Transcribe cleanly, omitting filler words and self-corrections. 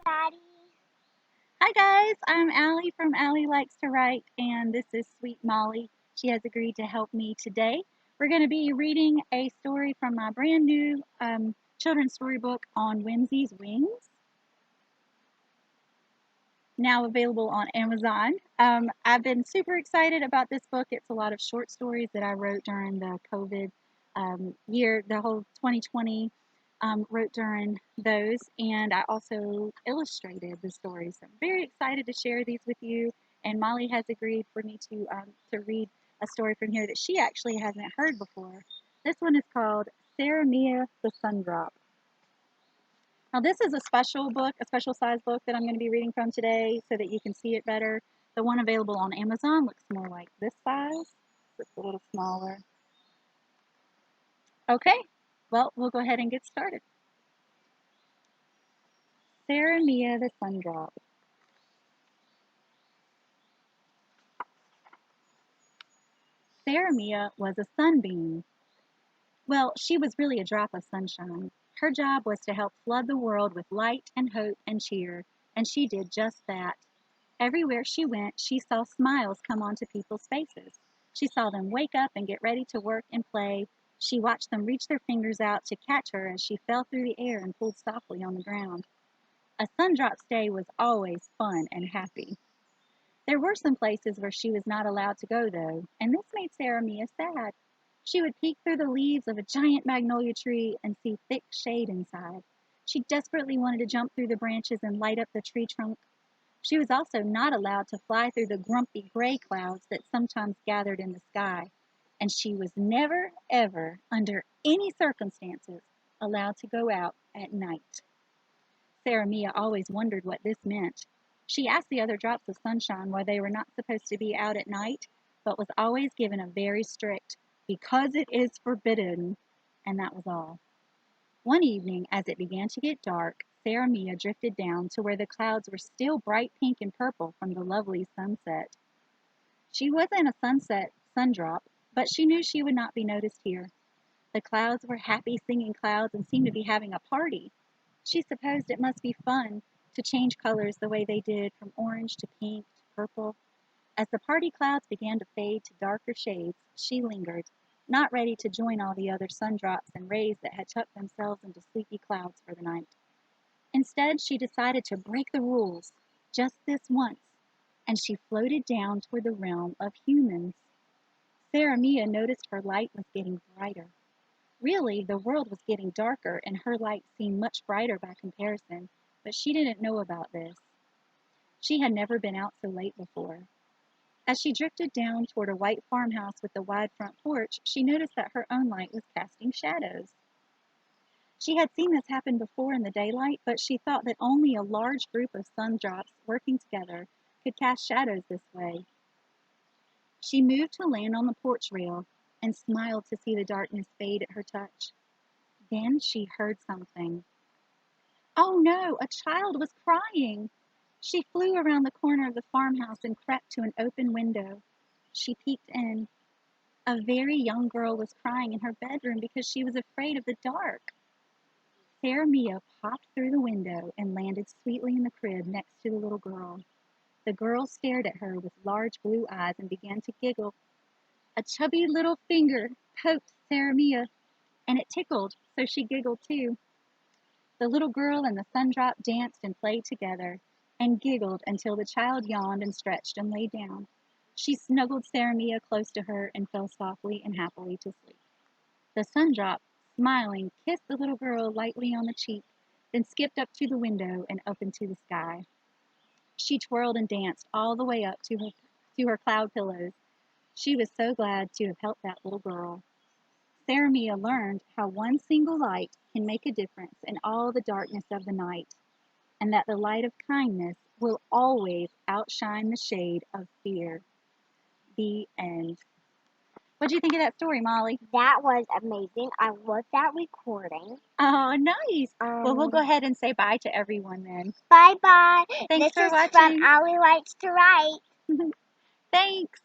Daddy. Hi guys, I'm Allie from Allie Likes to Write, and this is Sweet Molly. She has agreed to help me today. We're going to be reading a story from my brand new children's storybook on Whimsy's Wings, now available on Amazon. I've been super excited about this book. It's a lot of short stories that I wrote during the COVID year, the whole 2020. Wrote during those, and I also illustrated the stories. So I'm very excited to share these with you. And Molly has agreed for me to read a story from here that she actually hasn't heard before. This one is called Sarah Mia the Sundrop. Now this is a special book, a special size book that I'm going to be reading from today so that you can see it better. The one available on Amazon looks more like this size. It's a little smaller. Okay, well, we'll go ahead and get started. Sarah Mia the Sundrop. Sarah Mia was a sunbeam. Well, she was really a drop of sunshine. Her job was to help flood the world with light and hope and cheer, and she did just that. Everywhere she went, she saw smiles come onto people's faces. She saw them wake up and get ready to work and play. She watched them reach their fingers out to catch her as she fell through the air and pulled softly on the ground. A sundrop's day was always fun and happy. There were some places where she was not allowed to go, though, and this made Sarah Mia sad. She would peek through the leaves of a giant magnolia tree and see thick shade inside. She desperately wanted to jump through the branches and light up the tree trunk. She was also not allowed to fly through the grumpy gray clouds that sometimes gathered in the sky. And she was never, ever, under any circumstances, allowed to go out at night. Sarah Mia always wondered what this meant. She asked the other drops of sunshine why they were not supposed to be out at night, but was always given a very strict, because it is forbidden, and that was all. One evening, as it began to get dark, Sarah Mia drifted down to where the clouds were still bright pink and purple from the lovely sunset. She wasn't a sunset sundrop, but she knew she would not be noticed here. The clouds were happy singing clouds and seemed to be having a party. She supposed it must be fun to change colors the way they did from orange to pink to purple. As the party clouds began to fade to darker shades, she lingered, not ready to join all the other sundrops and rays that had tucked themselves into sleepy clouds for the night. Instead, she decided to break the rules, just this once, and she floated down toward the realm of humans. Sarah Mia noticed her light was getting brighter. Really, the world was getting darker and her light seemed much brighter by comparison, but she didn't know about this. She had never been out so late before. As she drifted down toward a white farmhouse with a wide front porch, she noticed that her own light was casting shadows. She had seen this happen before in the daylight, but she thought that only a large group of sundrops working together could cast shadows this way. She moved to land on the porch rail and smiled to see the darkness fade at her touch. Then she heard something. Oh no, a child was crying. She flew around the corner of the farmhouse and crept to an open window. She peeked in. A very young girl was crying in her bedroom because she was afraid of the dark. Sarah Mia popped through the window and landed sweetly in the crib next to the little girl. The girl stared at her with large blue eyes and began to giggle. A chubby little finger poked Sarah Mia, and it tickled, so she giggled too. The little girl and the sundrop danced and played together, and giggled until the child yawned and stretched and lay down. She snuggled Sarah Mia close to her and fell softly and happily to sleep. The sundrop, smiling, kissed the little girl lightly on the cheek, then skipped up to the window and up into the sky. She twirled and danced all the way up to her cloud pillows. She was so glad to have helped that little girl. Sarah Mia learned how one single light can make a difference in all the darkness of the night, and that the light of kindness will always outshine the shade of fear. The end. What do you think of that story, Molly? That was amazing. I love that recording. Oh, nice. Well, we'll go Um, ahead and say bye to everyone then. Bye bye. Thanks This for is from watching. Allie Likes to Write. Thanks.